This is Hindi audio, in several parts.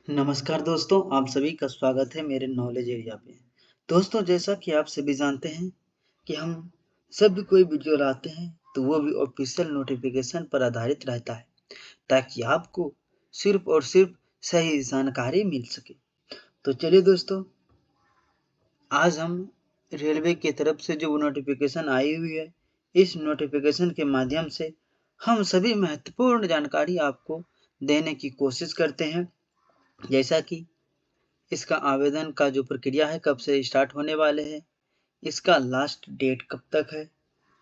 नमस्कार दोस्तों, आप सभी का स्वागत है मेरे नॉलेज एरिया पे। दोस्तों, जैसा कि आप सभी जानते हैं कि हम सभी कोई वीडियो लाते हैं तो वो भी ऑफिशियल नोटिफिकेशन पर आधारित रहता है, ताकि आपको सिर्फ और सिर्फ सही जानकारी मिल सके। तो चलिए दोस्तों, आज हम रेलवे की तरफ से जो नोटिफिकेशन आई हुई है, इस नोटिफिकेशन के माध्यम से हम सभी महत्वपूर्ण जानकारी आपको देने की कोशिश करते हैं। जैसा कि इसका आवेदन का जो प्रक्रिया है कब से स्टार्ट होने वाले हैं, इसका लास्ट डेट कब तक है,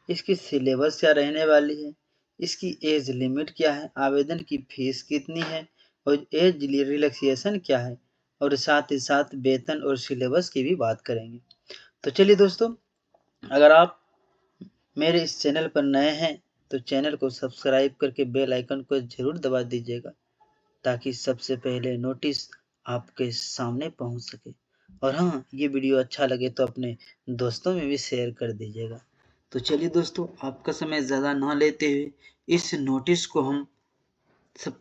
इसकी सिलेबस क्या रहने वाली है, इसकी एज लिमिट क्या है, आवेदन की फीस कितनी है और एज रिलैक्सेशन क्या है, और साथ ही साथ वेतन और सिलेबस की भी बात करेंगे। तो चलिए दोस्तों, अगर आप मेरे इस चैनल पर नए हैं तो चैनल को सब्सक्राइब करके बेल आइकन को जरूर दबा दीजिएगा, ताकि सबसे पहले नोटिस आपके सामने पहुंच सके। और हाँ, ये वीडियो अच्छा लगे तो अपने दोस्तों में भी शेयर कर दीजिएगा। तो चलिए दोस्तों, आपका समय ज़्यादा ना लेते हुए इस नोटिस को हम सब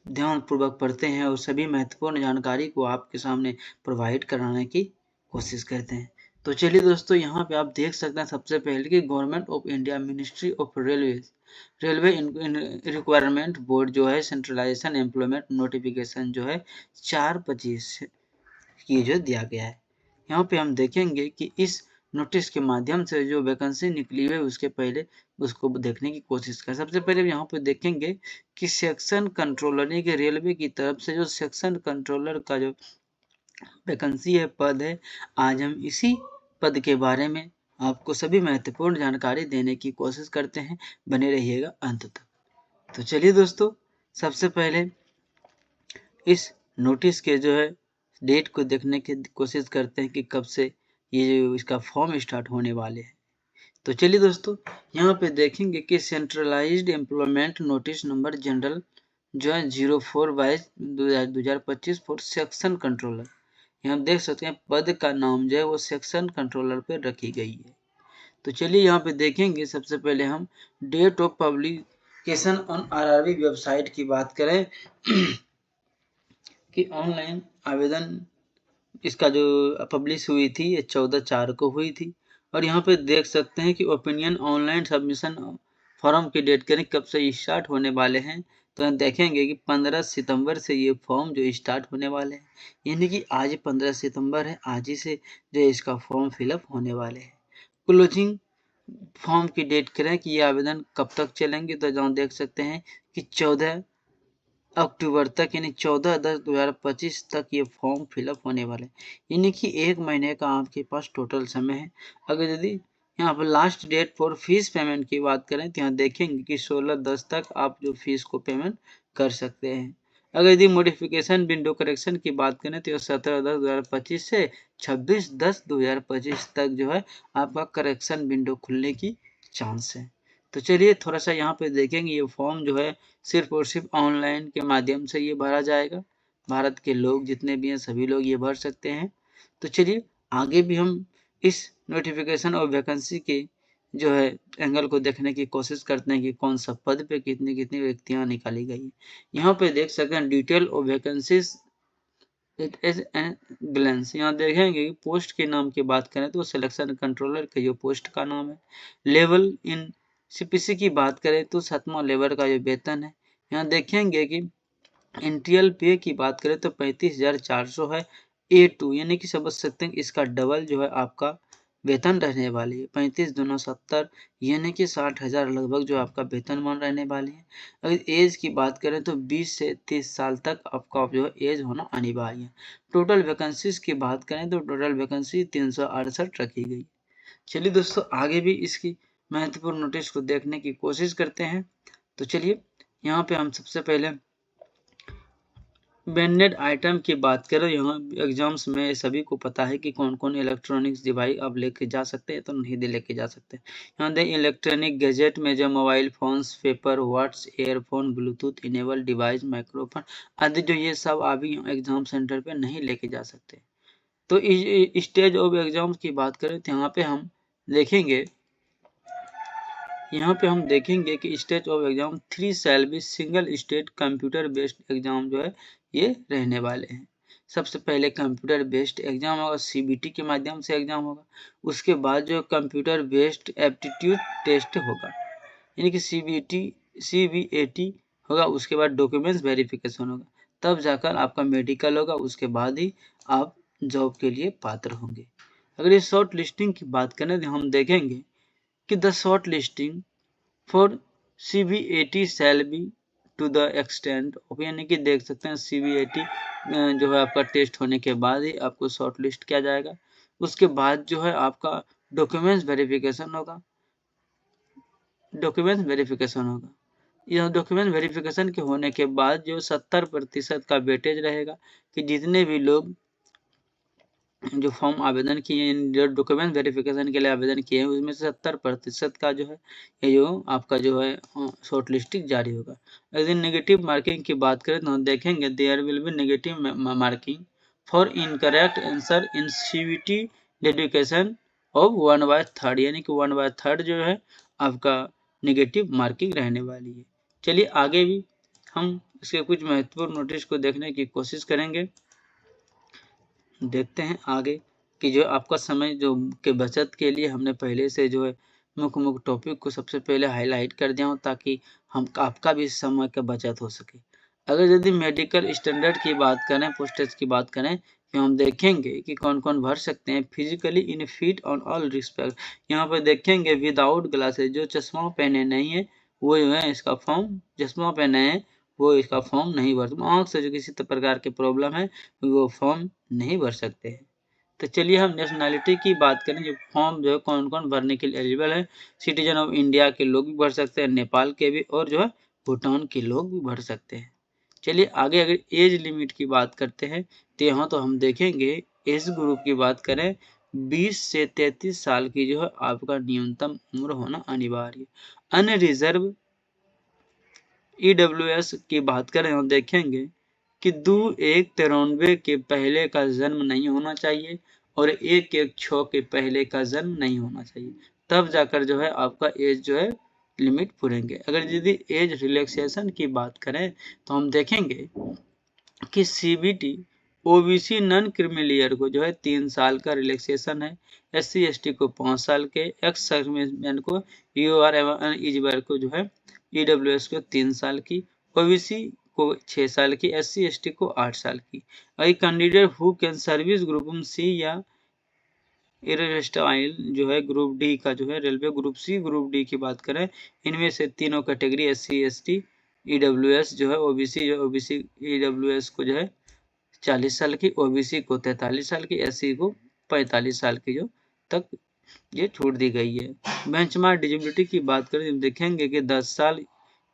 ध्यानपूर्वक पढ़ते हैं और सभी महत्वपूर्ण जानकारी को आपके सामने प्रोवाइड कराने की कोशिश करते हैं। तो चलिए दोस्तों, यहाँ पे आप देख सकते हैं सबसे पहले कि government of India ministry of railway requirement board जो है सेंट्रलाइजेशन एम्प्लॉयमेंट नोटिफिकेशन जो है 4/25 की जो दिया गया है। यहाँ पे हम देखेंगे कि इस नोटिस के माध्यम से जो वैकेंसी निकली है उसके पहले उसको देखने की कोशिश करें। सबसे पहले यहाँ पे देखेंगे कि सेक्शन कंट्रोलर यानी कि रेलवे की तरफ से जो सेक्शन कंट्रोलर का जो वैकेंसी है, पद है, आज हम इसी पद के बारे में आपको सभी महत्वपूर्ण जानकारी देने की कोशिश करते हैं। बने रहिएगा अंत तक। तो चलिए दोस्तों, सबसे पहले इस नोटिस के जो है डेट को देखने की कोशिश करते हैं कि कब से ये जो इसका फॉर्म स्टार्ट होने वाले हैं। तो चलिए दोस्तों, यहाँ पे देखेंगे कि centralised employment notice number general जो है 04/22/2025 फॉर सेक्शन कंट्रोलर। यहाँ देख सकते हैं पद का नाम जो है वो सेक्शन कंट्रोलर पे रखी गई है। तो चलिए यहाँ पे देखेंगे, सबसे पहले हम date of publication on RRB website की बात करें कि ऑनलाइन आवेदन इसका जो पब्लिश हुई थी ये 14/4 को हुई थी। और यहाँ पे देख सकते हैं कि ओपिनियन ऑनलाइन सबमिशन फॉर्म की डेट करें कब से स्टार्ट होने वाले हैं। तो हम देखेंगे कि 15 सितंबर से ये फॉर्म जो स्टार्ट होने वाले हैं, यानी कि आज 15 सितंबर है, आज ही से जो इसका फॉर्म फिलअप होने वाले हैं। क्लोजिंग फॉर्म की डेट करें कि ये आवेदन कब तक चलेंगे, तो जहाँ देख सकते हैं कि 14 अक्टूबर तक यानी 14/10/2025 तक ये फॉर्म फिलअप होने वाले, यानी कि 1 महीने का आपके पास टोटल समय है। अगर यदि यहाँ पर last date for fees payment की बात करें तो यहाँ देखेंगे कि 16/10 तक आप जो फीस को पेमेंट कर सकते हैं। अगर यदि मॉडिफिकेशन विंडो करेक्शन की बात करें तो 17/10/2025 से 26/10/2025 तक जो है आपका करेक्शन विंडो खुलने की चांस है। तो चलिए थोड़ा सा यहाँ पे देखेंगे, ये फॉर्म जो है सिर्फ और सिर्फ ऑनलाइन के माध्यम से ये भरा जाएगा। भारत के लोग जितने भी हैं सभी लोग ये भर सकते हैं। तो चलिए आगे भी हम इस नोटिफिकेशन और वैकेंसी के जो है एंगल को देखने की कोशिश करते हैं कि कौन सा पद पे कितनी कितनी व्यक्तियां निकाली गई है। यहाँ पे देख सकते हैं detail of vacancies it is an glens. यहाँ देखेंगे कि पोस्ट के नाम की बात करें तो सिलेक्शन कंट्रोलर के जो पोस्ट का नाम है। लेवल इन सीपीसी की बात करें तो 7वां लेवल का जो वेतन है। यहाँ देखेंगे कि इंटीरियल पे की बात करें तो 35,400 है। A2 यानी कि समझ सकते हैं इसका डबल जो है आपका वेतन रहने वाली है। 35 दूना 70 यानी कि 60,000 लगभग जो आपका वेतनमान रहने वाली है। अगर एज की बात करें तो 20 से 30 साल तक आपका जो है एज होना अनिवार्य है। टोटल वैकेंसीज की बात करें तो टोटल वैकेंसी 368 रखी गई। चलिए दोस्तों, आगे भी इसकी महत्वपूर्ण नोटिस को देखने की कोशिश करते हैं। तो चलिए यहाँ पे हम सबसे पहले बैंडेड आइटम की बात करें। यहाँ एग्जाम्स में सभी को पता है कि कौन कौन इलेक्ट्रॉनिक्स डिवाइस आप लेके जा सकते हैं तो नहीं दे लेके जा सकते। यहाँ देख इलेक्ट्रॉनिक गैजेट में जो mobile phones, paper, watches, earphone, Bluetooth enable device, microphone आदि जो ये सब अभी एग्जाम सेंटर पे नहीं लेके जा सकते। तो स्टेज ऑफ एग्जाम की बात करें तो यहाँ पे हम देखेंगे यहाँ पे हम देखेंगे कि stage of exam 3 shall be single state computer based exam जो है ये रहने वाले हैं। सबसे पहले कंप्यूटर बेस्ड एग्जाम होगा, सीबीटी के माध्यम से एग्जाम होगा। उसके बाद जो कंप्यूटर बेस्ड एप्टीट्यूड टेस्ट होगा, यानी कि सीबीएटी होगा। उसके बाद डॉक्यूमेंट्स वेरिफिकेशन होगा, तब जाकर आपका मेडिकल होगा। उसके बाद ही आप जॉब के लिए पात्र होंगे। अगर ये शॉर्ट लिस्टिंग की बात करें तो हम देखेंगे कि the shortlisting for CBAT shall be to the extent of, यानी कि देख सकते हैं सीबीएटी जो है आपका टेस्ट होने के बाद ही आपको शॉर्ट लिस्ट किया जाएगा। उसके बाद जो है आपका डॉक्यूमेंट्स वेरिफिकेशन होगा। यह डॉक्यूमेंट वेरिफिकेशन के होने के बाद जो 70% का वेटेज रहेगा कि जितने भी लोग जो फॉर्म आवेदन किए, जो डॉक्यूमेंट वेरिफिकेशन के लिए आवेदन किए हैं, उसमें से 70% का जो है ये जो आपका जो है शॉर्ट लिस्टिंग जारी होगा। यदि नेगेटिव मार्किंग की बात करें तो हम देखेंगे there will be negative marking for incorrect answer in CBT dedication of 1/3, यानी कि 1/3 जो है आपका नेगेटिव मार्किंग रहने वाली है। चलिए आगे भी हम इसके कुछ महत्वपूर्ण नोटिस को देखने की कोशिश करेंगे। देखते हैं आगे कि जो आपका समय जो के बचत के लिए हमने पहले से जो है मुख्य टॉपिक को सबसे पहले हाईलाइट कर दिया हूँ, ताकि हम आपका भी समय का बचत हो सके। अगर यदि मेडिकल स्टैंडर्ड की बात करें, पोस्टेज की बात करें, तो हम देखेंगे कि कौन कौन भर सकते हैं। Physically in fit on all respect, यहाँ पर देखेंगे विदाउट ग्लासेज, जो चश्मा पहने नहीं है वो जो है इसका फॉर्म, चश्मा पहने हैं वो इसका फॉर्म नहीं भर, आँख से जो किसी प्रकार के प्रॉब्लम है वो फॉर्म नहीं भर सकते हैं। तो चलिए हम नेशनैलिटी की बात करें, जो फॉर्म जो है कौन कौन भरने के लिए एलिजिबल है। सिटीजन ऑफ इंडिया के लोग भी भर सकते हैं, नेपाल के भी, और जो है भूटान के लोग भी भर सकते हैं। चलिए आगे अगर एज लिमिट की बात करते हैं तो यहाँ तो हम देखेंगे एज ग्रुप की बात करें 20 से 33 साल की जो है आपका न्यूनतम उम्र होना अनिवार्य है। अनरिजर्व ईडब्ल्यूएस की बात करें हम देखेंगे कि 2/1/93 के पहले का जन्म नहीं होना चाहिए और 1/1/6 के पहले का जन्म नहीं होना चाहिए, तब जाकर जो है आपका एज जो है लिमिट पूरेंगे। अगर यदि एज रिलैक्सेशन की बात करें तो हम देखेंगे कि सीबीटी ओबीसी नॉन क्रिमिलियर को जो है 3 साल का रिलैक्सेशन है, SC ST को 5 साल के, एक्स सर्विसमैन को यूआर एवं इजबर को जो है ईडब्ल्यूएस को 3 साल की, ओबीसी को 6 साल की, SC ST को 8 साल की। अगर candidate who can service group C या एयरस्टाइल जो है ग्रुप डी का जो है railway, group C group D की बात करें, इनमें से तीनों कैटेगरी SC ST ईडब्ल्यूएस जो है ओबीसी ईडब्ल्यूएस को जो है 40 साल की, ओबीसी को 43 साल की, एससी को 45 साल की जो तक ये छूट दी गई है। बेंचमार्क डिजेबिलिटी की बात करें तो देखेंगे कि 10 साल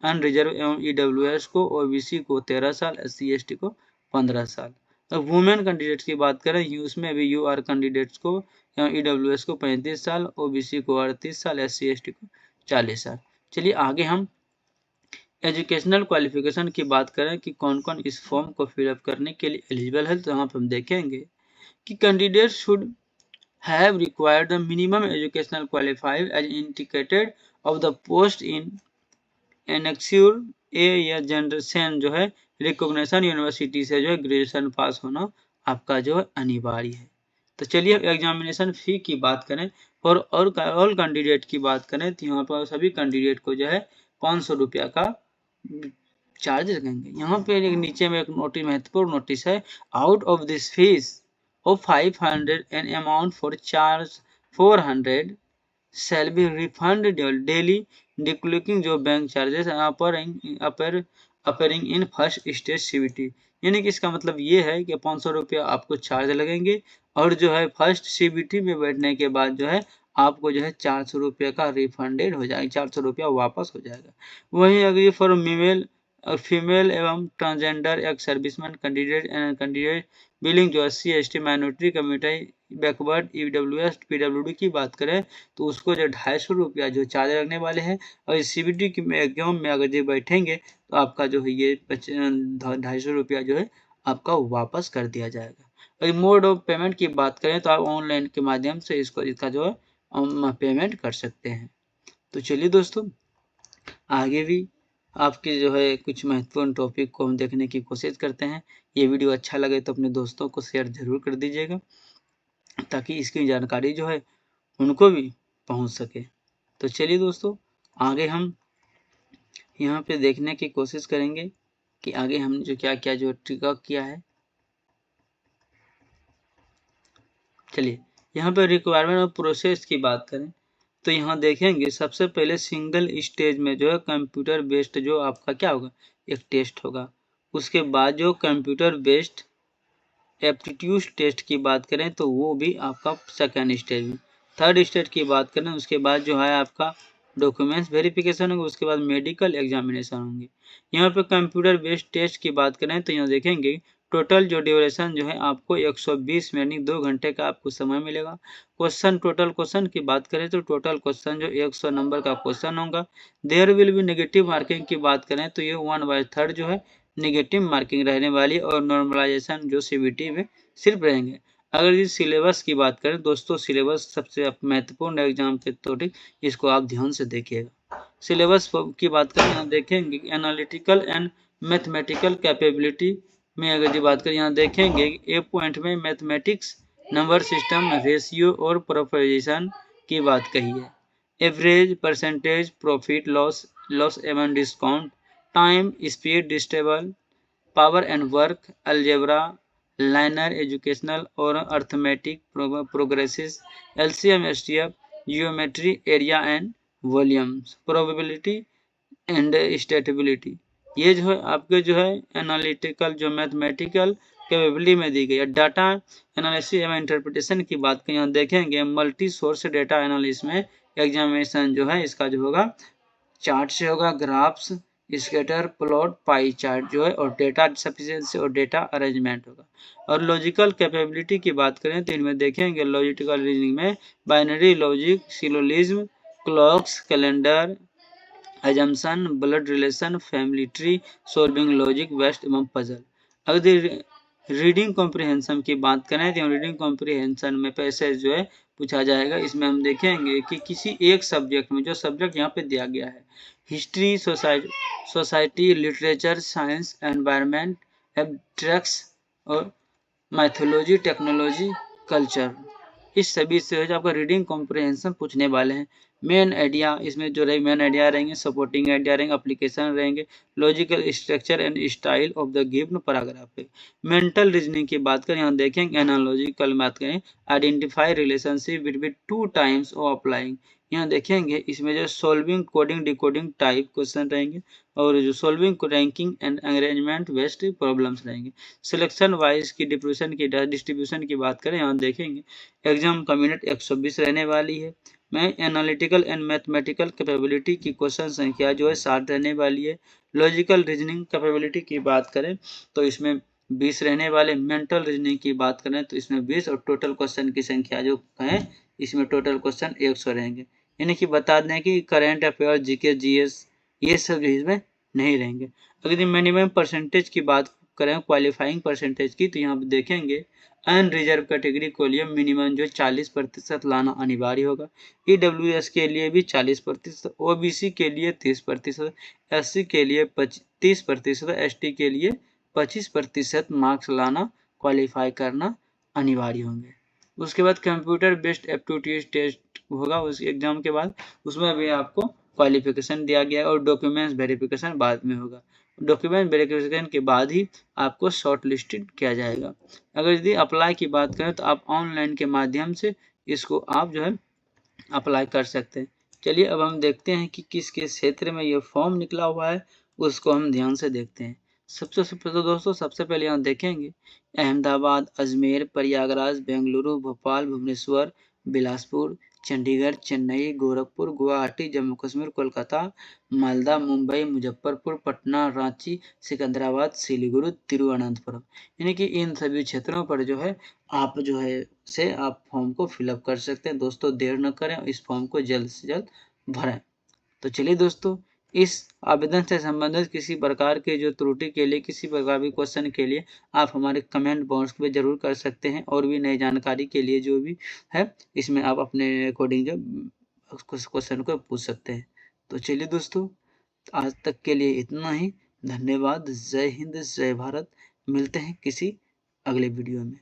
अनरिजर्व एवं ईडब्ल्यूएस को, ओबीसी को 13 साल, SC ST को 15 साल। अब वुमेन कैंडिडेट्स की बात करें उसमें भी यूआर कैंडिडेट्स को एवं ईडब्ल्यूएस को 35 साल, ओबीसी को 38 साल, SC ST को 40 साल। चलिए आगे हम एजुकेशनल क्वालिफिकेशन की बात करें कि कौन कौन इस फॉर्म को फिलअप करने के लिए एलिजिबल है, तो यहाँ पर हम देखेंगे कि candidate should have required the minimum educational qualified as indicated of the post in annexure A या जनरेशन जो है रिकॉग्निशन यूनिवर्सिटी से जो है ग्रेजुएशन पास होना आपका जो है अनिवार्य है। तो चलिए एग्जामिनेशन फी की बात करें और ऑल कैंडिडेट की बात करें तो यहाँ पर सभी कैंडिडेट को जो है 500 रुपया का चार्ज लगेंगे। यहाँ पे नीचे में एक नोटिस, महत्वपूर्ण नोटिस है, out of this fees of 500 an amount for charge 400 shall be refunded daily declining जो bank charges appearing in first stage CBT, यानी कि इसका मतलब ये है कि 500 रुपया आपको चार्ज लगेंगे और जो है फर्स्ट सीबीटी में बैठने के बाद जो है आपको जो है 400 रुपये का रिफंडेड हो जाएगा, 400 रुपया वापस हो जाएगा। वहीं अगर फॉर फीमेल एवं transgender ex serviceman candidate billing जो SC ST minority community backward EWS PWD की बात करें तो उसको जो 250 रुपया जो चार्ज लगने वाले हैं, और सीबीटी की एग्जाम में अगर जो बैठेंगे तो आपका जो है ये 250 रुपया जो है आपका वापस कर दिया जाएगा। और मोड ऑफ पेमेंट की बात करें तो आप ऑनलाइन के माध्यम से इसका जो है पेमेंट कर सकते हैं। तो चलिए दोस्तों, आगे भी आपके जो है कुछ महत्वपूर्ण टॉपिक को हम देखने की कोशिश करते हैं। ये वीडियो अच्छा लगे तो अपने दोस्तों को शेयर जरूर कर दीजिएगा, ताकि इसकी जानकारी जो है उनको भी पहुंच सके। तो चलिए दोस्तों, आगे हम यहाँ पे देखने की कोशिश करेंगे कि आगे हमने जो क्या क्या जो ट्रिक किया है। चलिए यहाँ पे रिक्वायरमेंट और प्रोसेस की बात करें तो यहाँ देखेंगे सबसे पहले सिंगल स्टेज में जो है कंप्यूटर बेस्ड जो आपका क्या होगा, एक टेस्ट होगा। उसके बाद जो कंप्यूटर बेस्ड एप्टीट्यूड टेस्ट की बात करें तो वो भी आपका सेकेंड स्टेज में। थर्ड स्टेज की बात करें उसके बाद जो है आपका डॉक्यूमेंट्स वेरिफिकेशन होगा, उसके बाद मेडिकल एग्जामिनेशन होंगे। यहाँ पे कंप्यूटर बेस्ड टेस्ट की बात करें तो यहाँ देखेंगे टोटल जो ड्यूरेशन जो है आपको 120 यानी 2 घंटे का आपको समय मिलेगा। क्वेश्चन टोटल क्वेश्चन की बात करें तो टोटल क्वेश्चन जो 100 नंबर का क्वेश्चन होगा। There will be negative marking की बात करें तो ये 1/3 जो है नेगेटिव मार्किंग रहने वाली, और नॉर्मलाइजेशन जो सीबीटी में सिर्फ रहेंगे। अगर इस सिलेबस की बात करें दोस्तों, सिलेबस सबसे महत्वपूर्ण एग्जाम के टॉपिक, इसको आप ध्यान से देखिएगा। सिलेबस की बात करें यहाँ देखेंगे एनालिटिकल एंड मैथमेटिकल कैपेबिलिटी में अगर जो बात करें यहाँ देखेंगे ए पॉइंट में मैथमेटिक्स, नंबर सिस्टम, रेशियो और प्रोपोजिशन की बात कही है। Average, percentage, profit loss, loss एवं discount, time, speed, distance, power and work, algebra, linear, educational और arithmetic, progressions, LCM, STF, geometry, area and volumes, probability and stability. ये जो है आपके जो है एनालिटिकल जो मैथमेटिकल कैपेबिलिटी में दी गई है। डाटा एनालिसिस एवं इंटरप्रिटेशन की बात करें यहाँ देखेंगे मल्टी सोर्स डेटा एनालिसिस में एग्जामिनेशन जो है इसका जो होगा चार्ट से होगा, graphs, scatter plot, pie chart जो है, और डेटा सफिशिएंसी और डेटा अरेंजमेंट होगा। और लॉजिकल कैपेबिलिटी की बात करें तो इनमें देखेंगे लॉजिकल रीजनिंग में binary logic, syllogism, clocks, calendar, assumption, blood relation, family tree, solving logic, वेस्ट एवं पजल। अगर रीडिंग कॉम्प्रिहेंशन की बात करें तो रीडिंग कॉम्प्रिहेंशन में पैसेज जो है पूछा जाएगा। इसमें हम देखेंगे कि किसी एक सब्जेक्ट में, जो सब्जेक्ट यहाँ पे दिया गया है, history, society, literature, science, environment, abstracts और मैथोलॉजी, टेक्नोलॉजी, कल्चर, इस सभी से आपका रीडिंग कॉम्प्रिहेंशन पूछने वाले हैं। मेन आइडिया इसमें जो रहेंगे, मेन आइडिया रहेंगे, सपोर्टिंग आइडिया रहेंगे, एप्लीकेशन रहेंगे, logical structure and style of the given paragraph पे। मेंटल रीजनिंग की बात करें यहाँ देखेंगे एनालॉजिकल बात करें identify relationship between two times of applying. यहाँ देखेंगे इसमें जो solving, coding, decoding type question रहेंगे, और जो solving, ranking and arrangement based problems रहेंगे। सिलेक्शन वाइज की डिस्ट्रीब्यूशन की बात करें यहाँ देखेंगे एग्जाम का मिनट 120 रहने वाली है। मैं एनालिटिकल एंड मैथमेटिकल कैपेबिलिटी की क्वेश्चन संख्या जो है 60 रहने वाली है। लॉजिकल रीजनिंग कैपेबिलिटी की बात करें तो इसमें 20 रहने वाले। मेंटल रीजनिंग की बात करें तो इसमें 20, और टोटल क्वेश्चन की संख्या जो है इसमें टोटल क्वेश्चन 100 रहेंगे। यानी कि बता दें कि करेंट अफेयर, जीके, जीएस ये सब इसमें नहीं रहेंगे। अगर मिनिमम परसेंटेज की बात करें क्वालिफाइंग परसेंटेज की तो यहाँ पे देखेंगे अनरिजर्व कैटेगरी को लिए मिनिमम जो 40% लाना अनिवार्य होगा। ईडब्ल्यूएस के लिए भी 40%, ओबीसी के लिए 30%, एससी के लिए 30%, एसटी के लिए 25% मार्क्स लाना, क्वालिफाई करना अनिवार्य होंगे। उसके बाद कंप्यूटर बेस्ड एप्टीट्यूड टेस्ट होगा उस एग्जाम के बाद, उसमें भी आपको क्वालिफिकेशन दिया गया है, और डॉक्यूमेंट्स वेरिफिकेशन बाद में होगा। डॉक्यूमेंट वेरिफिकेशन के बाद ही आपको शॉर्ट लिस्टेड किया जाएगा। अगर यदि अप्लाई की बात करें तो आप ऑनलाइन के माध्यम से इसको आप जो है अप्लाई कर सकते हैं। चलिए अब हम देखते हैं कि किस किस क्षेत्र में ये फॉर्म निकला हुआ है, उसको हम ध्यान से देखते हैं। सबसे पहले दोस्तों, सबसे पहले यहाँ देखेंगे अहमदाबाद, अजमेर, प्रयागराज, बेंगलुरु, भोपाल, भुवनेश्वर, बिलासपुर, चंडीगढ़, चेन्नई, गोरखपुर, गुवाहाटी, जम्मू कश्मीर, कोलकाता, मालदा, मुंबई, मुजफ्फरपुर, पटना, रांची, सिकंदराबाद, सिलीगुड़ी, तिरुवनंतपुरम। यानी कि इन सभी क्षेत्रों पर जो है आप जो है से आप फॉर्म को फिलअप कर सकते हैं। दोस्तों देर न करें, इस फॉर्म को जल्द से जल्द भरें। तो चलिए दोस्तों, इस आवेदन से संबंधित किसी प्रकार के जो त्रुटि के लिए, किसी प्रकार भी क्वेश्चन के लिए आप हमारे कमेंट बॉक्स में जरूर कर सकते हैं, और भी नई जानकारी के लिए जो भी है इसमें आप अपने अकॉर्डिंग जो उस क्वेश्चन को पूछ सकते हैं। तो चलिए दोस्तों, आज तक के लिए इतना ही। धन्यवाद। जय हिंद, जय भारत। मिलते हैं किसी अगले वीडियो में।